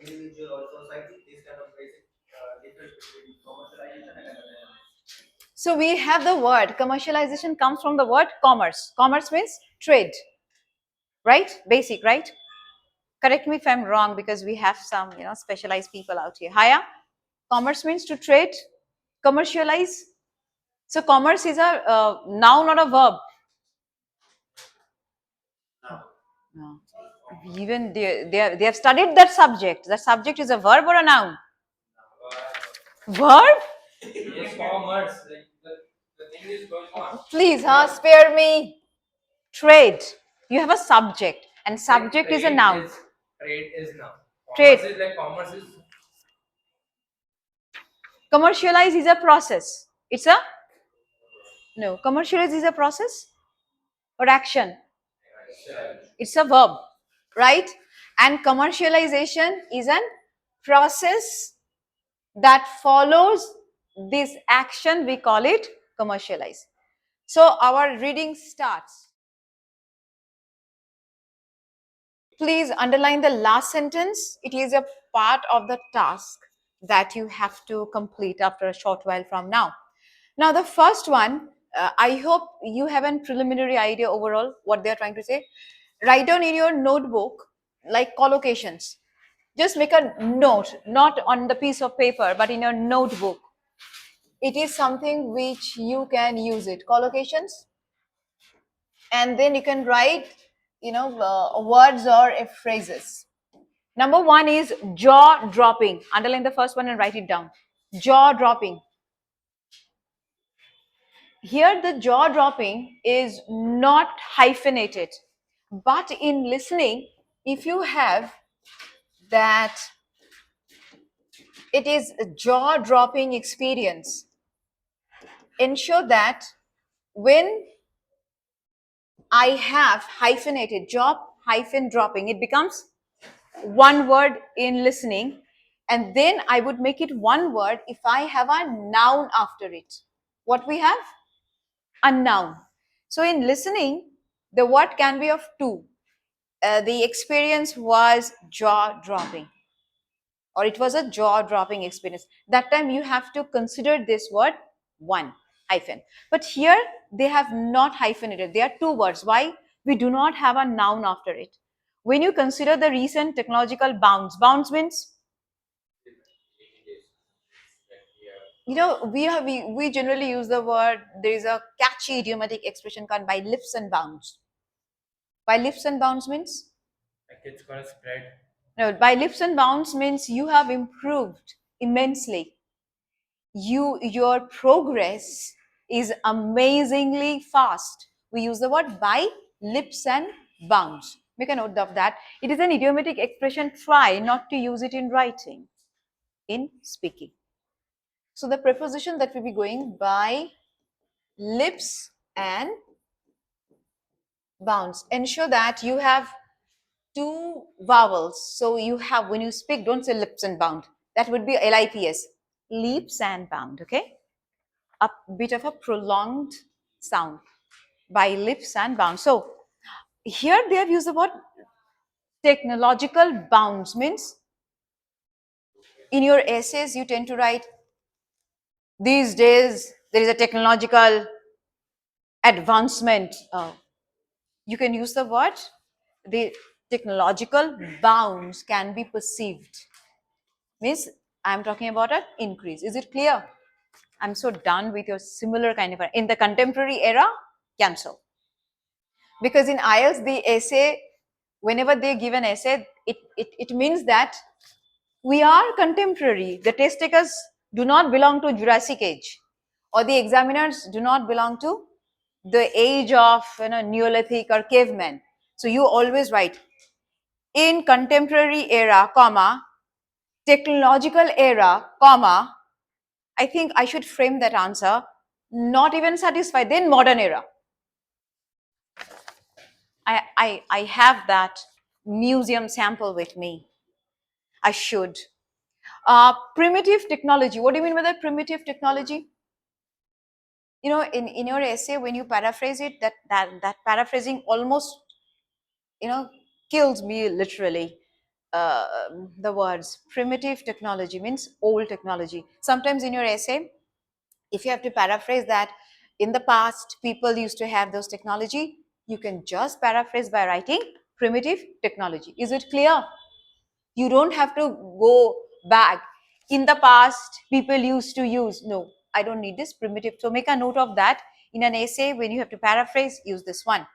individual or society, this kind of basic difference between commercialization and academic. So we have the word commercialization comes from the word commerce. Commerce means trade, right? Basic, right? Correct me if I'm wrong, because we have some, specialized people out here. Haya, commerce means to trade, commercialize. So commerce is a noun, not a verb. No. Even they have studied that subject. That subject is a verb or a noun? Verb? Yes, commerce. The thing is going on. Please, spare me. Trade. You have a subject, and subject is a noun. Trade is noun. Trade. Commerce is like commerce is. Commercialize is a process. It's a no. Commercialize is a process or action. It's a verb, right? And commercialization is a process that follows this action. We call it commercialize. So our reading starts. Please underline the last sentence. It is a part of the task that you have to complete after a short while from now. Now, the first one, I hope you have a preliminary idea overall what they are trying to say. Write down in your notebook like collocations. Just make a note, not on the piece of paper, but in your notebook. It is something which you can use it. Collocations. And then you can write, words or phrases. Number one is jaw dropping. Underline the first one and write it down. Jaw dropping. Here the jaw dropping is not hyphenated, but in listening, if you have that it is a jaw dropping experience, ensure that when I have hyphenated jaw hyphen dropping, it becomes one word in listening, and then I would make it one word if I have a noun after it. What we have? A noun. So in listening, the word can be of two. The experience was jaw dropping, or it was a jaw dropping experience. That time you have to consider this word one hyphen. But here they have not hyphenated. They are two words. Why? We do not have a noun after it. When you consider the recent technological bounce means, we generally use the word, there is a catchy idiomatic expression called by lips and bounds. By lips and bounds means? Like it's gonna spread. No, by lips and bounds means you have improved immensely. Your progress is amazingly fast. We use the word by lips and bounds. Make a note of that. It is an idiomatic expression. Try not to use it in writing, in speaking. So the preposition that will be going by lips and bounds. Ensure that you have two vowels. So you have, when you speak, don't say lips and bound. That would be LIPS, leaps and bound, okay? A bit of a prolonged sound by lips and bound. So here they have used the word technological bounds, means in your essays you tend to write, these days there is a technological advancement. You can use the word, the technological bounds can be perceived. Means I'm talking about an increase. Is it clear? I'm so done with your similar kind of, in the contemporary era, cancel. Because in IELTS, the essay, whenever they give an essay, it means that we are contemporary. The test takers do not belong to Jurassic age, or the examiners do not belong to the age of Neolithic or cavemen. So you always write, in contemporary era, comma, technological era, comma, I think I should frame that answer, not even satisfied, then modern era. I have that museum sample with me. I should. Primitive technology. What do you mean by that, primitive technology? In your essay, when you paraphrase it, that paraphrasing almost, kills me literally. the words primitive technology means old technology. Sometimes in your essay, if you have to paraphrase that, in the past people used to have those technology, you can just paraphrase by writing primitive technology. Is it clear? You don't have to go back. In the past, people used to use. No, I don't need this primitive. So make a note of that. In an essay, when you have to paraphrase, use this one.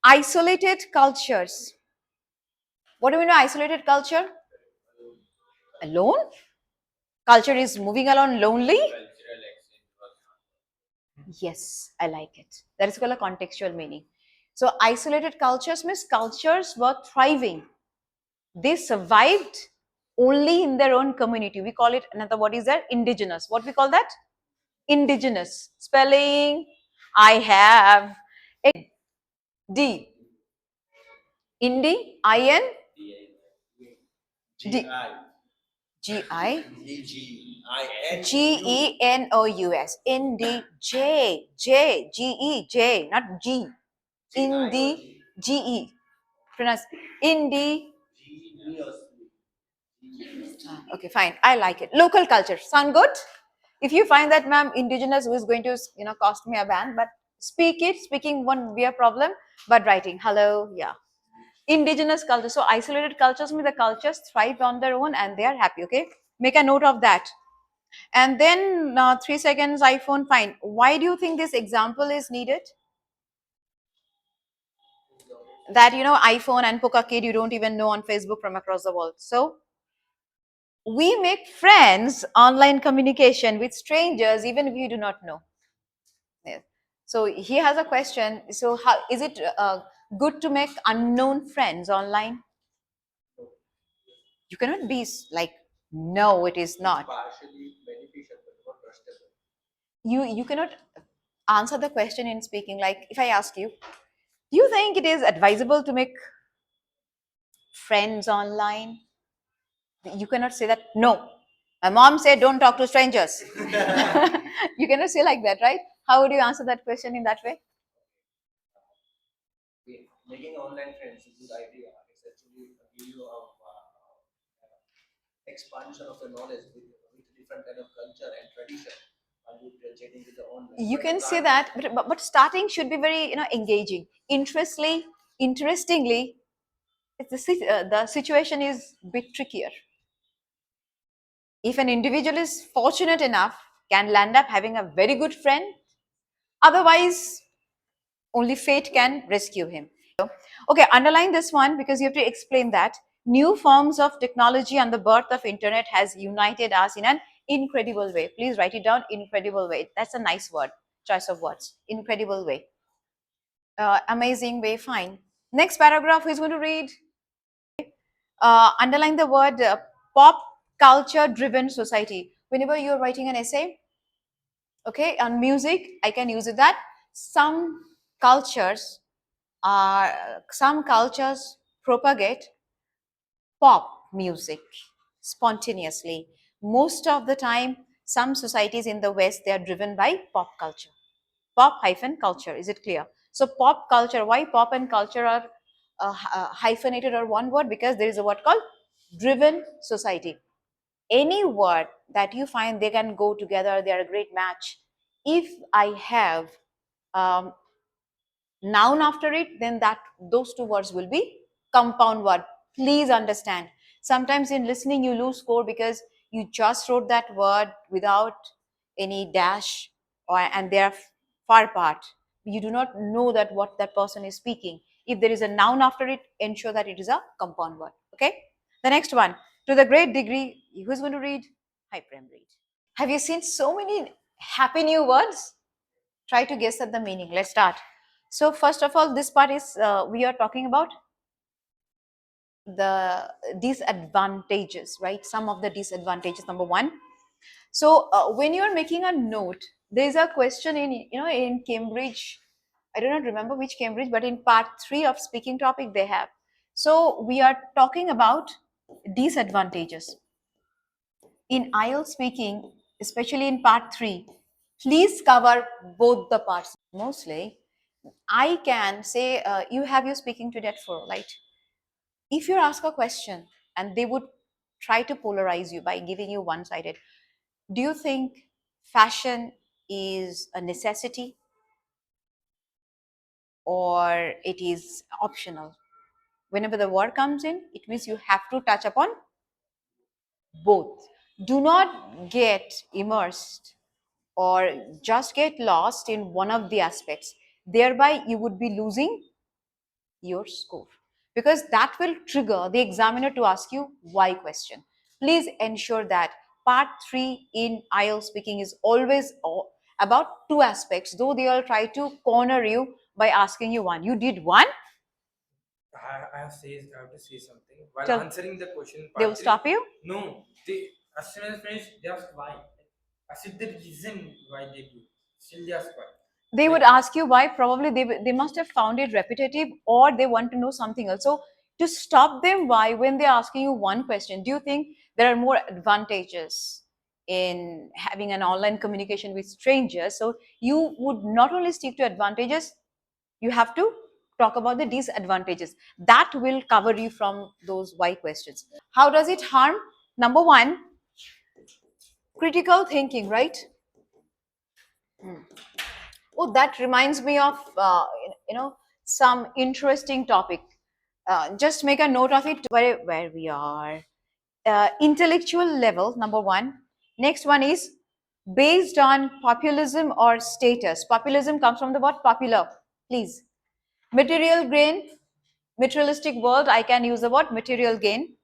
Isolated cultures. What do you mean by isolated culture? Alone? Culture is moving along lonely? Yes, I like it. That is called a contextual meaning. So isolated cultures means cultures were thriving. They survived only in their own community. We call it another, what is that? Indigenous. What we call that? Indigenous. Spelling, I have D. Indi, I-N, D. G-I. G-E-N-O-U-S. Indi, J, J, G-E, J, not G. Indi, G-E. Pronounce Indi. Okay, fine. I like it. Local culture. Sound good? If you find that, ma'am, indigenous is going to, cost me a ban, but speak it. Speaking won't be a problem, but writing, hello, yeah. Indigenous culture. So isolated cultures mean the cultures thrive on their own and they are happy, okay? Make a note of that. And then 3 seconds, iPhone, fine. Why do you think this example is needed? That, iPhone and Poca Kid, you don't even know on Facebook from across the world. So we make friends, online communication with strangers, even if you do not know. Yes. So he has a question. So how is it good to make unknown friends online? You cannot be like, no, it is not. You cannot answer the question in speaking. Like if I ask you, do you think it is advisable to make friends online? You cannot say that, no. My mom said don't talk to strangers. You cannot say like that, right? How would you answer that question in that way? Making online friends is a good idea. It's actually give you a expansion of the knowledge with different kind of culture and tradition. With the online. You can say that, but starting should be very engaging, interestingly. The situation is a bit trickier. If an individual is fortunate enough, can land up having a very good friend. Otherwise, only fate can rescue him. Okay, underline this one because you have to explain that. New forms of technology and the birth of internet has united us in an incredible way. Please write it down, incredible way. That's a nice word, choice of words, incredible way. Amazing way, fine. Next paragraph, who's going to read? Underline the word pop culture driven society. Whenever you're writing an essay, okay, on music, I can use it that some cultures propagate pop music spontaneously. Most of the time, some societies in the West, they are driven by pop culture. Pop hyphen culture, is it clear? So pop culture, why pop and culture are hyphenated or one word? Because there is a word called driven society. Any word that you find they can go together, they are a great match. If I have noun after it, then those two words will be compound word. Please understand. Sometimes in listening you lose score because you just wrote that word without any dash and they are far apart. You do not know that what that person is speaking. If there is a noun after it, ensure that it is a compound word. Okay. The next one, to the great degree, who's going to read? Hi, Prem, read. Have you seen so many happy new words? Try to guess at the meaning. Let's start. So first of all, this part is we are talking about the disadvantages, right? Some of the disadvantages. Number one. So when you are making a note, there is a question in Cambridge. I do not remember which Cambridge, but in part 3 of speaking topic they have. So we are talking about disadvantages in IELTS speaking, especially in part 3. Please cover both the parts. Mostly I can say you have your speaking today at 4, right? If you're asked a question and they would try to polarize you by giving you one-sided. Do you think fashion is a necessity or it is optional? Whenever the word comes in, it means you have to touch upon both. Do not get immersed or just get lost in one of the aspects. Thereby, you would be losing your score, because that will trigger the examiner to ask you why question. Please ensure that part 3 in IELTS speaking is always about two aspects, though they all try to corner you by asking you one. You did one, I have to say something while Tell- answering the question. they will Part three. stop you. No, they as soon as finish, they ask why. I said the reason why they do. Still they ask why. They would ask you why. Probably they must have found it repetitive, or they want to know something else. So to stop them, why, when they're asking you one question, do you think there are more advantages in having an online communication with strangers? So you would not only stick to advantages, you have to talk about the disadvantages. That will cover you from those why questions. How does it harm? Number one, critical thinking, right? Oh, that reminds me of some interesting topic. Just make a note of it. Where we are. Intellectual level, number one. Next one is based on populism or status. Populism comes from the word popular. Please. Material gain, materialistic world. I can use the word material gain.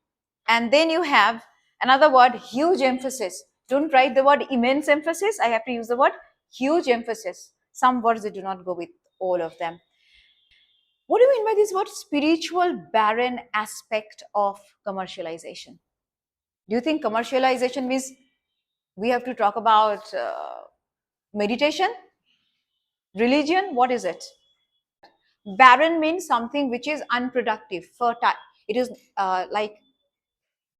And then you have another word, huge emphasis. Don't write the word immense emphasis. I have to use the word huge emphasis. Some words they do not go with all of them. What do you mean by this word spiritual barren aspect of commercialization? Do you think commercialization means we have to talk about meditation, religion? What is it? Barren means something which is unproductive, fertile. It is like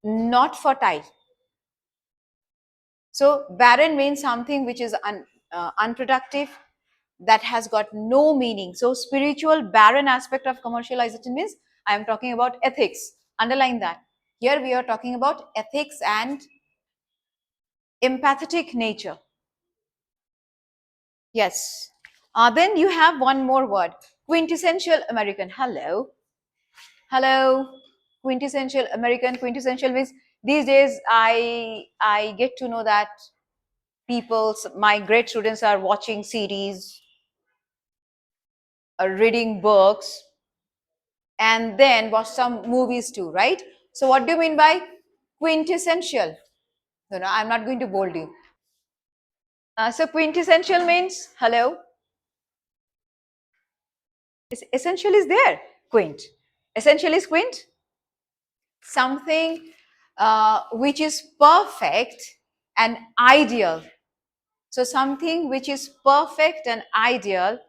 not fertile. So barren means something which is unproductive, that has got no meaning. So spiritual barren aspect of commercialization means I am talking about ethics. Underline that. Here we are talking about ethics and empathetic nature. Yes. Then you have one more word, quintessential American. Hello. Hello. Quintessential American. Quintessential means these days I get to know that my grade students are watching series, reading books, and then watch some movies too, right? So what do you mean by quintessential? No, I'm not going to bold you. So quintessential means, hello, essential is there, quint. Essential is quint, something which is perfect and ideal. So something which is perfect and ideal,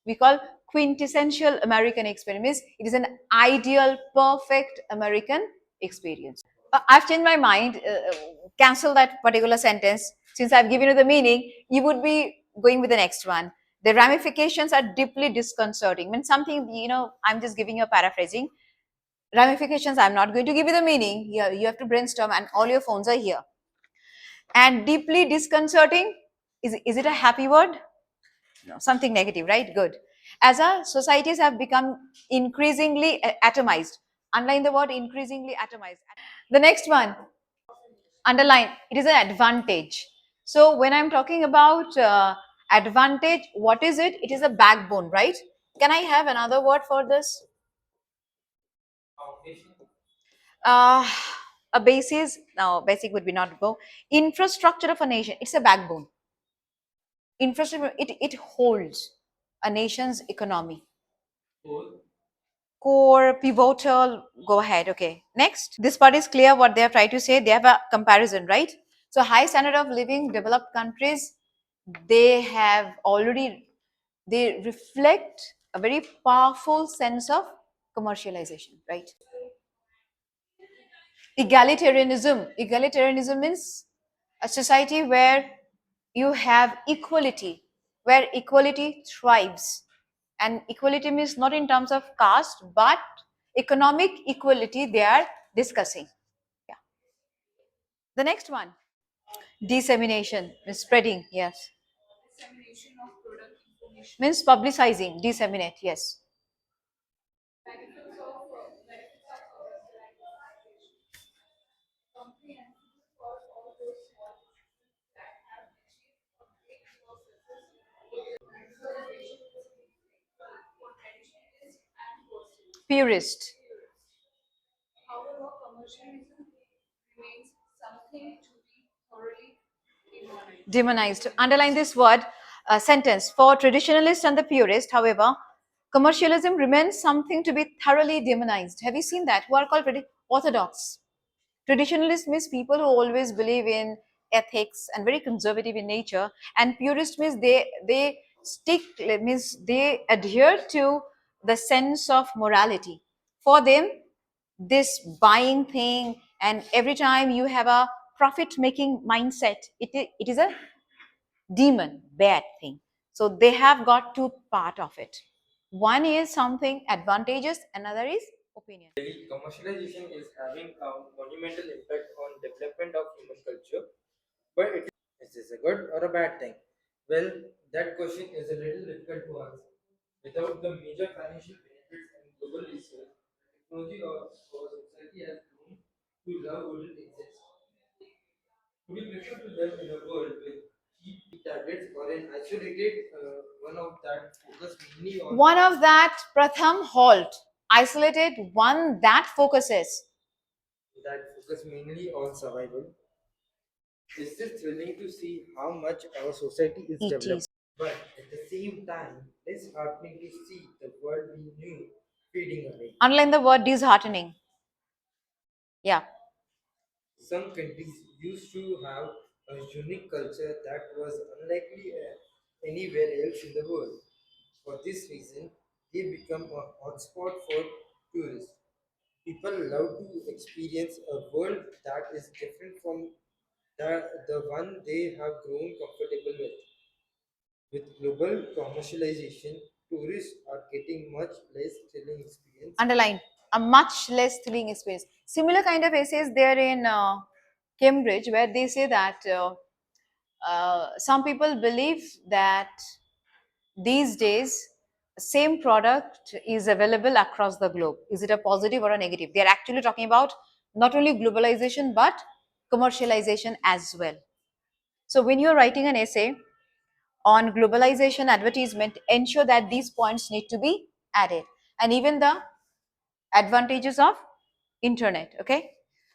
we call quintessential American experience. It is an ideal, perfect American experience. I've changed my mind. Cancel that particular sentence. Since I've given you the meaning, you would be going with the next one. The ramifications are deeply disconcerting. When something, I'm just giving you a paraphrasing. Ramifications, I'm not going to give you the meaning. You have to brainstorm, and all your phones are here. And deeply disconcerting, is it a happy word? No, something negative, right? Good. As our societies have become increasingly atomized, underline the word increasingly atomized. The next one, underline, it is an advantage. So when I'm talking about advantage, what is it? It is a backbone, right? Can I have another word for this? Foundation. Uh, a basis, no, basic would be not go. Infrastructure of a nation, it's a backbone. Infrastructure, it holds a nation's economy. Whole. Core, pivotal, go ahead. Okay, next, this part is clear what they are trying to say. They have a comparison, right? So high standard of living, developed countries, they have already, they reflect a very powerful sense of commercialization, right? Egalitarianism means a society where you have equality, where equality thrives. And equality means not in terms of caste, but economic equality they are discussing. The next one, dissemination, means spreading. Yes. Dissemination of product information. Means publicizing, disseminate. Yes. Benefits of commercialization. Comprehension for all those small businesses that have achieved a great deal of success. Commercialization is critical for traditionalists and pursuits. Purist. However, commercialism remains something to be thoroughly demonized. Demonized. Underline this word sentence. For traditionalists and the purist, however, commercialism remains something to be thoroughly demonized. Have you seen that? Who are called orthodox? Traditionalist means people who always believe in ethics and very conservative in nature, and purist means they stick, means they adhere to the sense of morality. For them, this buying thing and every time you have a profit making mindset, it is a demon, bad thing. So they have got two part of it. One is something advantageous, another is opinion. Commercialization is having a monumental impact on development of human culture, but is this a good or a bad thing? Well, that question is a little difficult to answer. Without the major financial benefits and global research, technology or our society has grown to love wouldn't exist. Would you prefer to live in a world with cheap targets or an isolated one of that focus mainly on One of that Pratham halt, isolated one that focuses. survival? Is this thrilling to see how much our society is It developing? is. But at the same time, it's heartening to see the world we knew fading away. Underline the word disheartening. Yeah. Some countries used to have a unique culture that was unlikely anywhere else in the world. For this reason, they become a hotspot for tourists. People love to experience a world that is different from the one they have grown comfortable with. With global commercialization, tourists are getting much less thrilling experience. Underline a much less thrilling experience. Similar kind of essays there in Cambridge, where they say that some people believe that these days same product is available across the globe. Is it a positive or a negative? They are actually talking about not only globalization but commercialization as well. So when you're writing an essay on globalization advertisement, ensure that these points need to be added, and even the advantages of internet. Okay,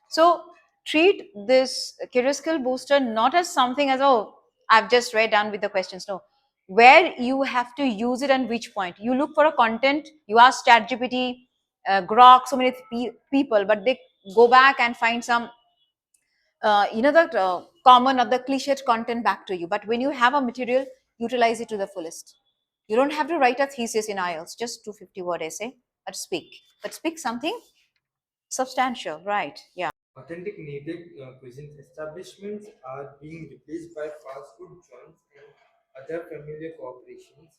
so treat this career skill booster not as something as, oh, I've just read down with the questions. No, where you have to use it and which point. You look for a content, you ask ChatGPT, Grok, so many people, but they go back and find some the common or the cliched content back to you. But when you have a material, utilize it to the fullest. You don't have to write a thesis in IELTS, just 250-word essay, but speak something substantial, right? Yeah. Authentic native cuisine establishments are being replaced by fast food joints and other familiar corporations.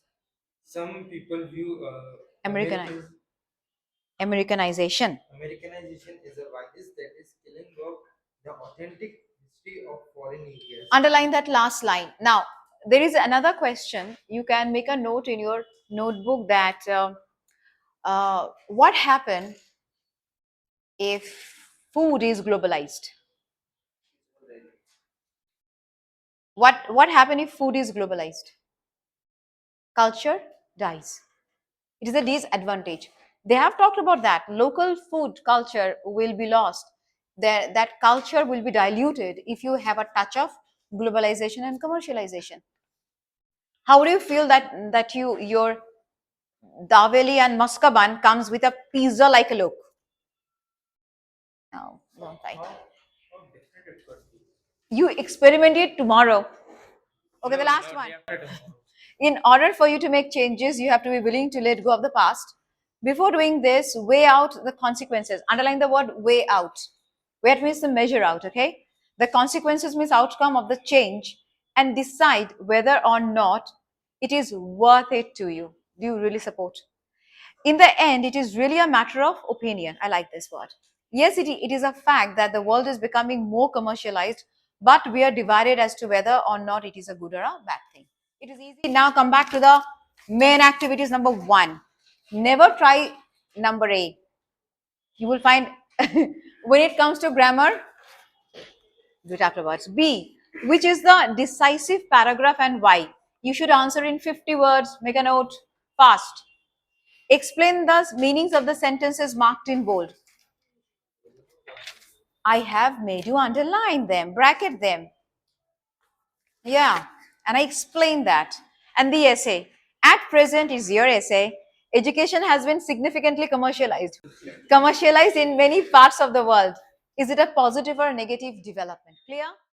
Some people view American Americanization. Americanization is a virus that is killing off the authentic history of foreign areas. Underline that last line. Now, there is another question. You can make a note in your notebook that what happened if food is globalized? What happened if food is globalized? Culture dies. It is a disadvantage. They have talked about that. Local food culture will be lost. That culture will be diluted if you have a touch of globalization and commercialization. How do you feel that your Daveli and Muscaban comes with a pizza like a look? No, don't I? How different it could be. You experiment it tomorrow. Okay, the last one. In order for you to make changes, you have to be willing to let go of the past. Before doing this, weigh out the consequences. Underline the word weigh out. Weigh means the measure out, okay? The consequences means outcome of the change, and decide whether or not it is worth it to you. Do you really support? In the end, it is really a matter of opinion. I like this word. Yes, it is a fact that the world is becoming more commercialized, but we are divided as to whether or not it is a good or a bad thing. It is easy. Now come back to the main activities. Number 1, never try number A. You will find when it comes to grammar, do it afterwards. B, which is the decisive paragraph and why? You should answer in 50 words. Make a note fast. Explain the meanings of the sentences marked in bold. I have made you underline them, bracket them. Yeah, and I explained that. And the essay. At present is your essay. Education has been significantly commercialized. Commercialized in many parts of the world. Is it a positive or a negative development? Clear?